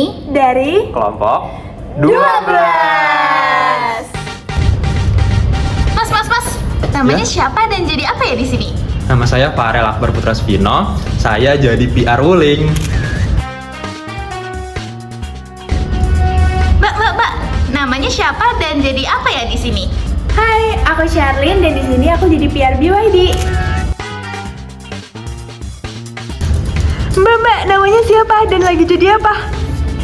kami dari Kelompok 12. Mas. Namanya siapa dan jadi apa ya di sini? Nama saya Farel Akbar Putra Spino. Saya jadi PR Wuling. Mbak. Namanya siapa dan jadi apa ya di sini? Hai, aku Sharlyn dan di sini aku jadi PR BYD. Mbak, namanya siapa dan lagi jadi apa?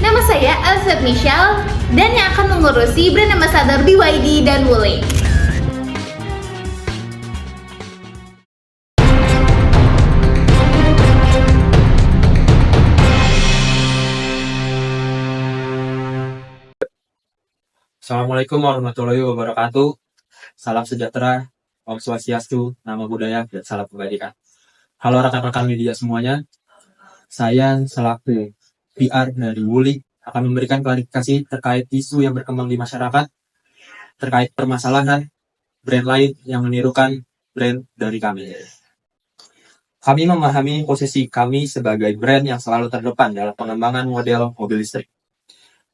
Nama saya Elsa Michelle dan yang akan mengurusi brand ambassador BYD dan Wuling. Assalamualaikum warahmatullahi wabarakatuh. Salam sejahtera, Om Swastiastu, Namo Buddhaya, dan salam kebajikan. Halo rekan-rekan media semuanya. Saya selaku PR dari Wuling akan memberikan klarifikasi terkait isu yang berkembang di masyarakat terkait permasalahan brand lain yang menirukan brand dari kami. Kami memahami posisi kami sebagai brand yang selalu terdepan dalam pengembangan model mobil listrik.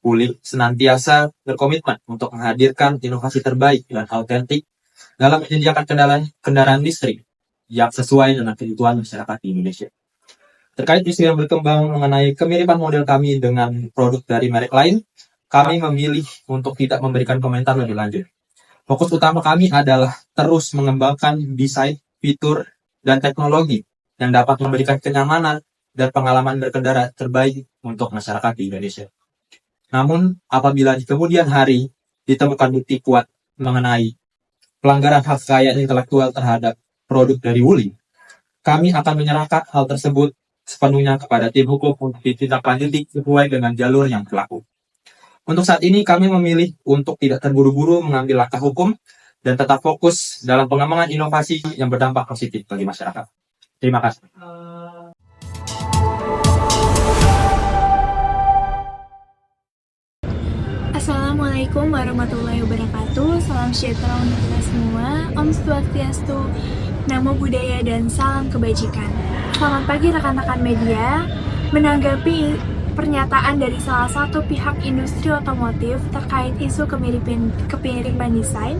Wuling senantiasa berkomitmen untuk menghadirkan inovasi terbaik dan autentik dalam menyediakan kendaraan listrik yang sesuai dengan kebutuhan masyarakat di Indonesia. Terkait isu yang berkembang mengenai kemiripan model kami dengan produk dari merek lain, kami memilih untuk tidak memberikan komentar lebih lanjut. Fokus utama kami adalah terus mengembangkan desain, fitur, dan teknologi yang dapat memberikan kenyamanan dan pengalaman berkendara terbaik untuk masyarakat di Indonesia. Namun, apabila di kemudian hari ditemukan bukti kuat mengenai pelanggaran hak kekayaan intelektual terhadap produk dari Wuling, kami akan menyerahkan hal tersebut sepenuhnya kepada tim hukum untuk ditindaklanjuti sesuai dengan jalur yang berlaku. Untuk saat ini, kami memilih untuk tidak terburu-buru mengambil langkah hukum dan tetap fokus dalam pengembangan inovasi yang berdampak positif bagi masyarakat. Terima kasih. Assalamualaikum warahmatullahi wabarakatuh. Salam sejahtera untuk kita semua. Om Swastiastu, Namo Buddhaya, dan salam kebajikan. Selamat pagi rekan-rekan media. Menanggapi pernyataan dari salah satu pihak industri otomotif terkait isu kemiripan desain,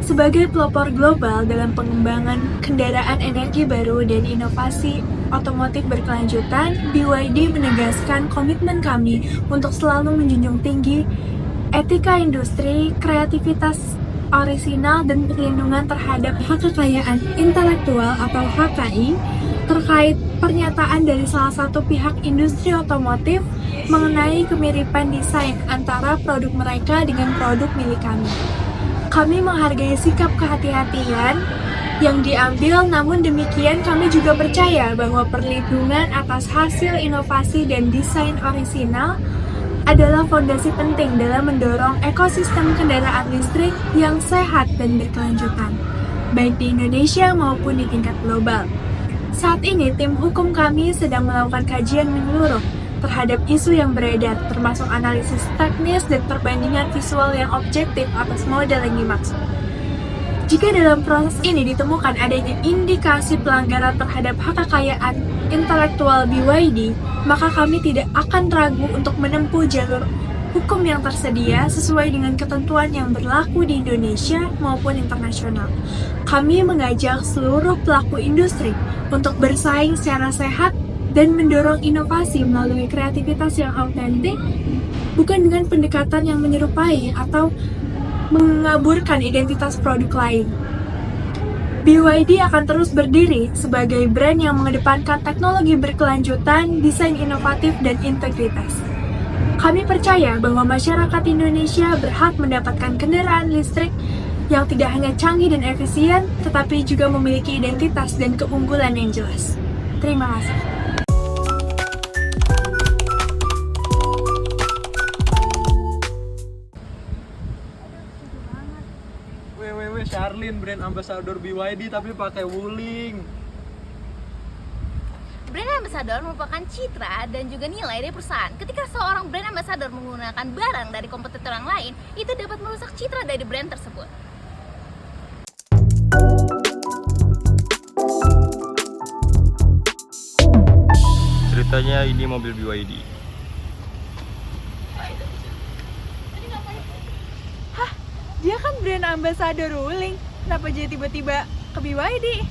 sebagai pelopor global dalam pengembangan kendaraan energi baru dan inovasi otomotif berkelanjutan, BYD menegaskan komitmen kami untuk selalu menjunjung tinggi etika industri, kreativitas orisinal, dan perlindungan terhadap hak kekayaan intelektual atau HKI terkait pernyataan dari salah satu pihak industri otomotif mengenai kemiripan desain antara produk mereka dengan produk milik kami. Kami menghargai sikap kehati-hatian yang diambil, namun demikian kami juga percaya bahwa perlindungan atas hasil inovasi dan desain orisinal adalah fondasi penting dalam mendorong ekosistem kendaraan listrik yang sehat dan berkelanjutan, baik di Indonesia maupun di tingkat global. Saat ini, tim hukum kami sedang melakukan kajian menyeluruh terhadap isu yang beredar, termasuk analisis teknis dan perbandingan visual yang objektif atas model yang dimaksud. Jika dalam proses ini ditemukan adanya indikasi pelanggaran terhadap hak kekayaan intelektual BYD, maka kami tidak akan ragu untuk menempuh jalur hukum yang tersedia sesuai dengan ketentuan yang berlaku di Indonesia maupun internasional. Kami mengajak seluruh pelaku industri untuk bersaing secara sehat dan mendorong inovasi melalui kreativitas yang autentik, bukan dengan pendekatan yang menyerupai atau mengaburkan identitas produk lain. BYD akan terus berdiri sebagai brand yang mengedepankan teknologi berkelanjutan, desain inovatif, dan integritas. Kami percaya bahwa masyarakat Indonesia berhak mendapatkan kendaraan listrik yang tidak hanya canggih dan efisien, tetapi juga memiliki identitas dan keunggulan yang jelas. Terima kasih. Sharlyn, brand ambassador BYD tapi pakai Wuling. Brand ambassador merupakan citra dan juga nilai dari perusahaan. Ketika seorang brand ambassador menggunakan barang dari kompetitor yang lain, itu dapat merusak citra dari brand tersebut. Ceritanya ini mobil BYD. Dia kan brand ambassador Wuling. Kenapa jadi tiba-tiba ke BYD?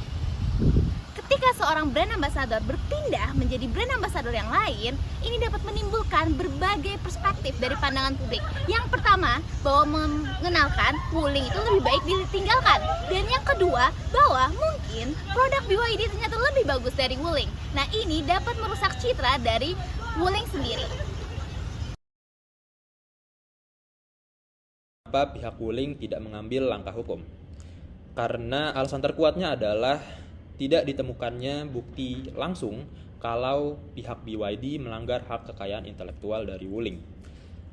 Ketika seorang brand ambassador berpindah menjadi brand ambassador yang lain, ini dapat menimbulkan berbagai perspektif dari pandangan publik. Yang pertama, bahwa mengenalkan Wuling itu lebih baik ditinggalkan. Dan yang kedua, bahwa mungkin produk BYD ternyata lebih bagus dari Wuling. Nah, ini dapat merusak citra dari Wuling sendiri. Kenapa pihak Wuling tidak mengambil langkah hukum? Karena alasan terkuatnya adalah tidak ditemukannya bukti langsung kalau pihak BYD melanggar hak kekayaan intelektual dari Wuling.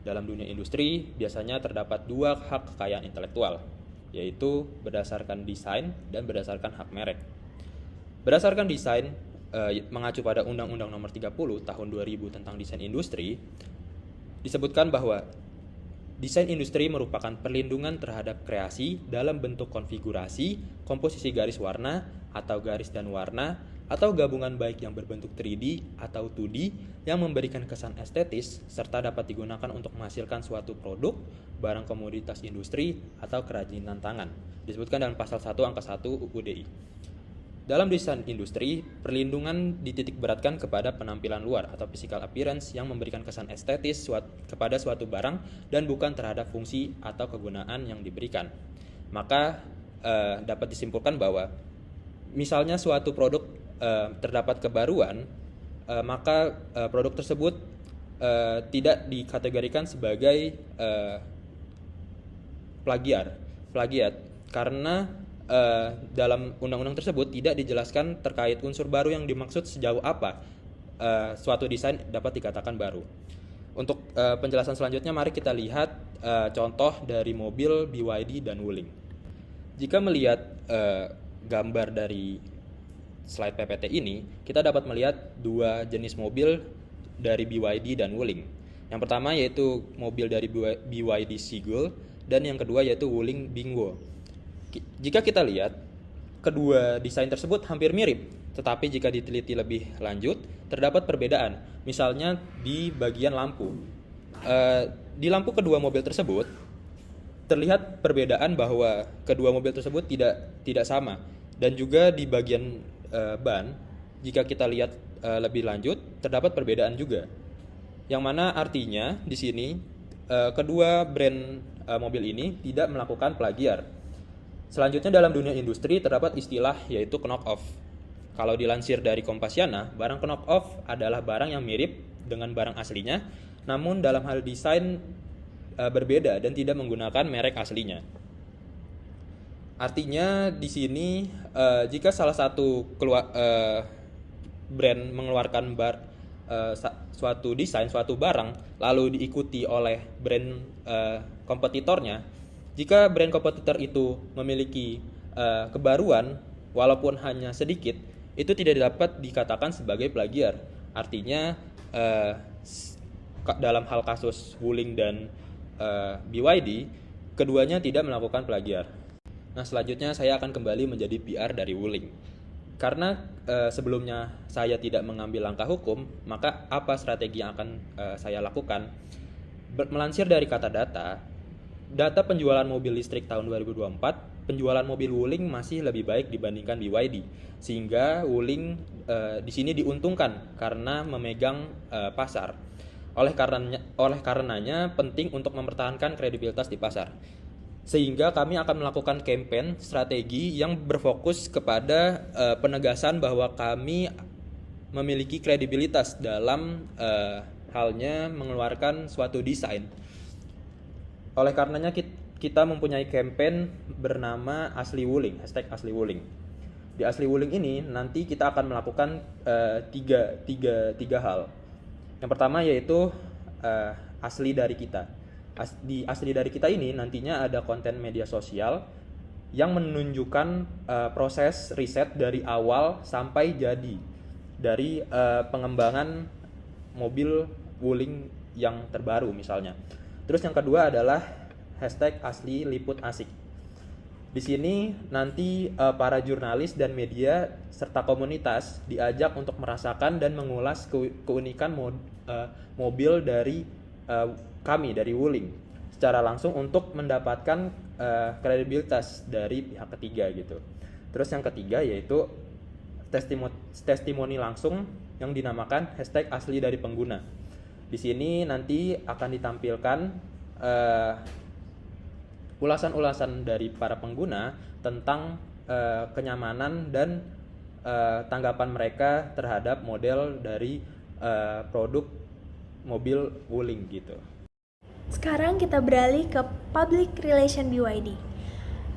Dalam dunia industri, biasanya terdapat dua hak kekayaan intelektual, yaitu berdasarkan desain dan berdasarkan hak merek. Berdasarkan desain, mengacu pada Undang-Undang Nomor 30 Tahun 2000 tentang Desain Industri, disebutkan bahwa desain industri merupakan perlindungan terhadap kreasi dalam bentuk konfigurasi, komposisi garis warna, atau garis dan warna, atau gabungan baik yang berbentuk 3D atau 2D yang memberikan kesan estetis serta dapat digunakan untuk menghasilkan suatu produk, barang komoditas industri, atau kerajinan tangan. Disebutkan dalam pasal 1 angka 1 UUDI. Dalam desain industri, perlindungan dititik beratkan kepada penampilan luar atau physical appearance yang memberikan kesan estetis kepada suatu barang dan bukan terhadap fungsi atau kegunaan yang diberikan. Maka dapat disimpulkan bahwa misalnya suatu produk terdapat kebaruan, maka produk tersebut tidak dikategorikan sebagai plagiat karena dalam undang-undang tersebut tidak dijelaskan terkait unsur baru yang dimaksud sejauh apa suatu desain dapat dikatakan baru. Untuk penjelasan selanjutnya, mari kita lihat contoh dari mobil BYD dan Wuling. Jika melihat gambar dari slide PPT ini, kita dapat melihat dua jenis mobil dari BYD dan Wuling. Yang pertama yaitu mobil dari BYD Seagull dan yang kedua yaitu Wuling Bingwo. Jika kita lihat, kedua desain tersebut hampir mirip, tetapi jika diteliti lebih lanjut, terdapat perbedaan. Misalnya di bagian lampu. Di lampu kedua mobil tersebut, terlihat perbedaan bahwa kedua mobil tersebut tidak sama. Dan juga di bagian ban, jika kita lihat lebih lanjut, terdapat perbedaan juga. Yang mana artinya di sini kedua brand mobil ini tidak melakukan plagiar. Selanjutnya dalam dunia industri terdapat istilah yaitu knock-off. Kalau dilansir dari Kompasiana, barang knock-off adalah barang yang mirip dengan barang aslinya, namun dalam hal desain berbeda dan tidak menggunakan merek aslinya. Artinya di sini jika salah satu brand mengeluarkan suatu desain, suatu barang, lalu diikuti oleh brand kompetitornya, jika brand kompetitor itu memiliki kebaruan, walaupun hanya sedikit, itu tidak dapat dikatakan sebagai plagiar. Artinya dalam hal kasus Wuling dan BYD, keduanya tidak melakukan plagiar. Nah, selanjutnya saya akan kembali menjadi PR dari Wuling. Karena sebelumnya saya tidak mengambil langkah hukum, maka apa strategi yang akan saya lakukan? Melansir dari kata data penjualan mobil listrik tahun 2024, penjualan mobil Wuling masih lebih baik dibandingkan BYD, sehingga Wuling di sini diuntungkan karena memegang pasar. Oleh karenanya penting untuk mempertahankan kredibilitas di pasar. Sehingga kami akan melakukan campaign strategi yang berfokus kepada penegasan bahwa kami memiliki kredibilitas dalam halnya mengeluarkan suatu desain. Oleh karenanya kita mempunyai campaign bernama Asli Wuling, #AsliWuling. Di Asli Wuling ini nanti kita akan melakukan tiga hal. Yang pertama yaitu asli dari kita. Di Asli dari kita ini nantinya ada konten media sosial yang menunjukkan proses riset dari awal sampai jadi dari pengembangan mobil Wuling yang terbaru misalnya. Terus yang kedua adalah #AsliLiputAsik. Di sini nanti para jurnalis dan media serta komunitas diajak untuk merasakan dan mengulas keunikan mobil dari kami, dari Wuling. secara langsung untuk mendapatkan kredibilitas dari pihak ketiga gitu. Terus yang ketiga yaitu testimoni langsung yang dinamakan #asli dari pengguna. Di sini nanti akan ditampilkan ulasan-ulasan dari para pengguna tentang kenyamanan dan tanggapan mereka terhadap model dari produk mobil Wuling gitu. Sekarang kita beralih ke Public Relation BYD.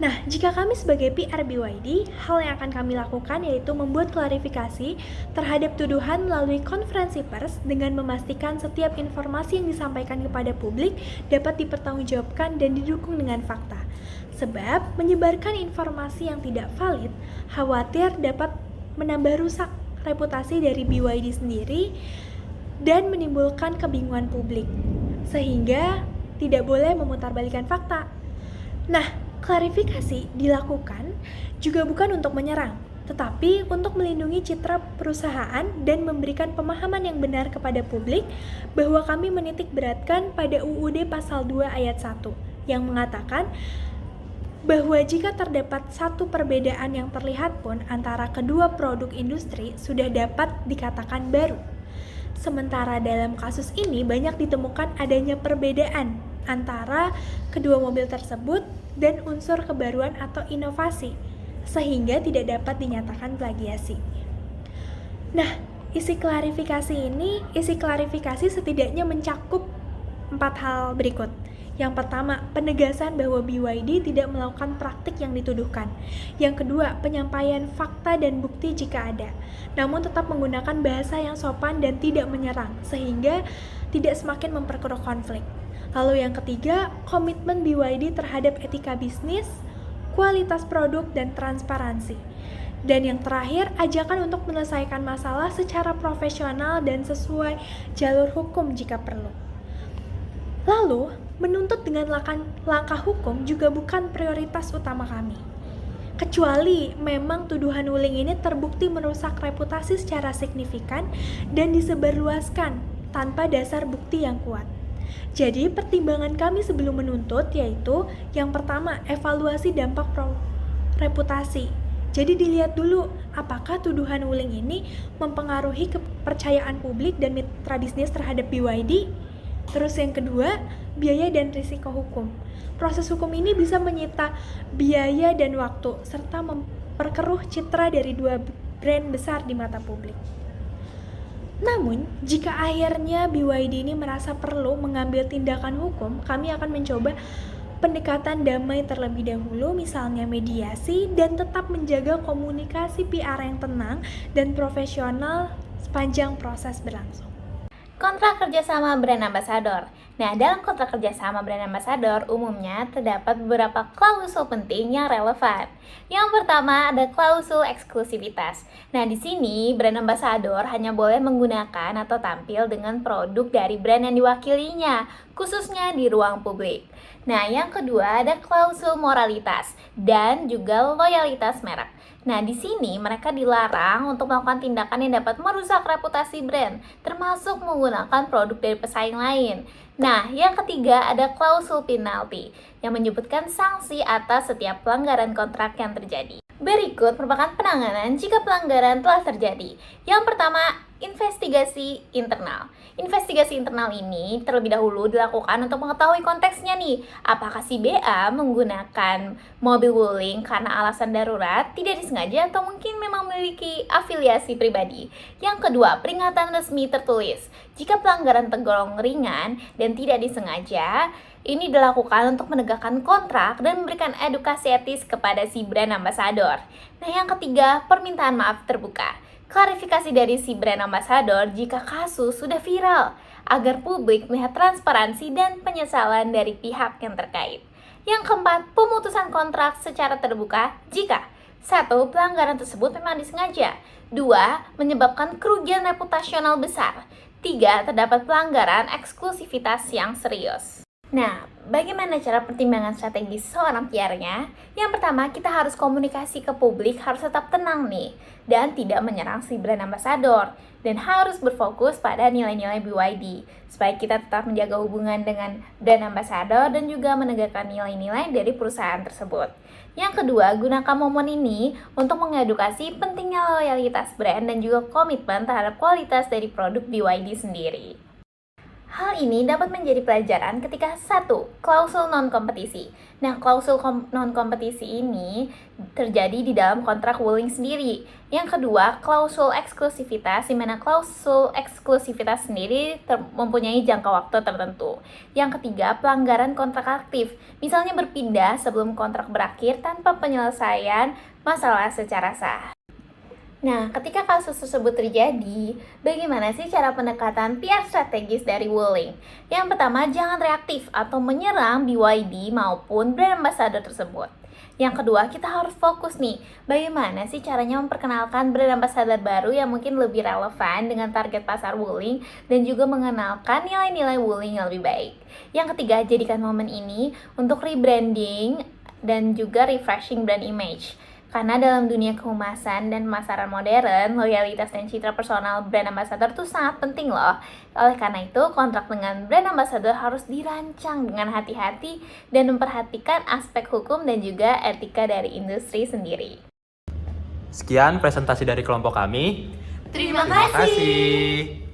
Nah, jika kami sebagai PR BYD, hal yang akan kami lakukan yaitu membuat klarifikasi terhadap tuduhan melalui konferensi pers dengan memastikan setiap informasi yang disampaikan kepada publik dapat dipertanggungjawabkan dan didukung dengan fakta. Sebab, menyebarkan informasi yang tidak valid khawatir dapat menambah rusak reputasi dari BYD sendiri dan menimbulkan kebingungan publik, sehingga tidak boleh memutarbalikkan fakta. Nah, klarifikasi dilakukan juga bukan untuk menyerang, tetapi untuk melindungi citra perusahaan dan memberikan pemahaman yang benar kepada publik bahwa kami menitik beratkan pada UUD Pasal 2 Ayat 1 yang mengatakan bahwa jika terdapat satu perbedaan yang terlihat pun antara kedua produk industri sudah dapat dikatakan baru. Sementara dalam kasus ini banyak ditemukan adanya perbedaan antara kedua mobil tersebut dan unsur kebaruan atau inovasi, sehingga tidak dapat dinyatakan plagiasi. Nah, isi klarifikasi setidaknya mencakup 4 hal berikut. Yang pertama, penegasan bahwa BYD tidak melakukan praktik yang dituduhkan. Yang kedua, penyampaian fakta dan bukti jika ada, namun tetap menggunakan bahasa yang sopan dan tidak menyerang, sehingga tidak semakin memperkeruh konflik. Lalu yang ketiga, komitmen BYD terhadap etika bisnis, kualitas produk, dan transparansi. Dan yang terakhir, ajakan untuk menyelesaikan masalah secara profesional dan sesuai jalur hukum jika perlu. Lalu, menuntut dengan langkah hukum juga bukan prioritas utama kami. Kecuali memang tuduhan Wuling ini terbukti merusak reputasi secara signifikan dan disebarluaskan tanpa dasar bukti yang kuat. Jadi pertimbangan kami sebelum menuntut yaitu yang pertama, evaluasi dampak reputasi. Jadi dilihat dulu apakah tuduhan Wuling ini mempengaruhi kepercayaan publik dan mitra bisnis terhadap BYD. Terus yang kedua, biaya dan risiko hukum. Proses hukum ini bisa menyita biaya dan waktu serta memperkeruh citra dari dua brand besar di mata publik. Namun, jika akhirnya BYD ini merasa perlu mengambil tindakan hukum, kami akan mencoba pendekatan damai terlebih dahulu, misalnya mediasi, dan tetap menjaga komunikasi PR yang tenang dan profesional sepanjang proses berlangsung. Kontrak kerjasama brand ambassador. Nah, dalam kontrak kerjasama brand ambassador umumnya terdapat beberapa klausul penting yang relevan. Yang pertama ada klausul eksklusivitas. Nah, di sini brand ambassador hanya boleh menggunakan atau tampil dengan produk dari brand yang diwakilinya, khususnya di ruang publik. Nah, yang kedua ada klausul moralitas dan juga loyalitas merek. Nah, di sini mereka dilarang untuk melakukan tindakan yang dapat merusak reputasi brand, termasuk menggunakan produk dari pesaing lain. Nah, yang ketiga ada klausul penalti yang menyebutkan sanksi atas setiap pelanggaran kontrak yang terjadi. Berikut merupakan penanganan jika pelanggaran telah terjadi. Yang pertama, investigasi internal. Investigasi internal ini terlebih dahulu dilakukan untuk mengetahui konteksnya nih. Apakah si BA menggunakan mobil Wuling karena alasan darurat, tidak disengaja, atau mungkin memang memiliki afiliasi pribadi. Yang kedua, peringatan resmi tertulis. Jika pelanggaran tergolong ringan dan tidak disengaja, ini dilakukan untuk menegakkan kontrak dan memberikan edukasi etis kepada si brand ambassador. Nah, yang ketiga, permintaan maaf terbuka. Klarifikasi dari si brand ambassador jika kasus sudah viral, agar publik melihat transparansi dan penyesalan dari pihak yang terkait. Yang keempat, pemutusan kontrak secara terbuka jika 1. Pelanggaran tersebut memang disengaja. 2. Menyebabkan kerugian reputasional besar. 3. Terdapat pelanggaran eksklusivitas yang serius. Nah, bagaimana cara pertimbangan strategis seorang PR-nya? Yang pertama, kita harus komunikasi ke publik, harus tetap tenang nih, dan tidak menyerang si brand ambassador. Dan harus berfokus pada nilai-nilai BYD, supaya kita tetap menjaga hubungan dengan brand ambassador dan juga menegakkan nilai-nilai dari perusahaan tersebut. Yang kedua, gunakan momen ini untuk mengedukasi pentingnya loyalitas brand dan juga komitmen terhadap kualitas dari produk BYD sendiri. Hal ini dapat menjadi pelajaran ketika 1. Klausul non-kompetisi. Nah, klausul non-kompetisi ini terjadi di dalam kontrak Wuling sendiri. Yang kedua, klausul eksklusivitas, di mana klausul eksklusivitas sendiri mempunyai jangka waktu tertentu. Yang ketiga, pelanggaran kontrak aktif. Misalnya berpindah sebelum kontrak berakhir tanpa penyelesaian masalah secara sah. Nah, ketika kasus tersebut terjadi, bagaimana sih cara pendekatan PR strategis dari Wuling? Yang pertama, jangan reaktif atau menyerang BYD maupun brand ambassador tersebut. Yang kedua, kita harus fokus nih, bagaimana sih caranya memperkenalkan brand ambassador baru yang mungkin lebih relevan dengan target pasar Wuling dan juga mengenalkan nilai-nilai Wuling yang lebih baik. Yang ketiga, jadikan momen ini untuk rebranding dan juga refreshing brand image. Karena dalam dunia kehumasan dan pemasaran modern, loyalitas dan citra personal brand ambassador itu sangat penting loh. Oleh karena itu, kontrak dengan brand ambassador harus dirancang dengan hati-hati dan memperhatikan aspek hukum dan juga etika dari industri sendiri. Sekian presentasi dari kelompok kami. Terima Terima kasih.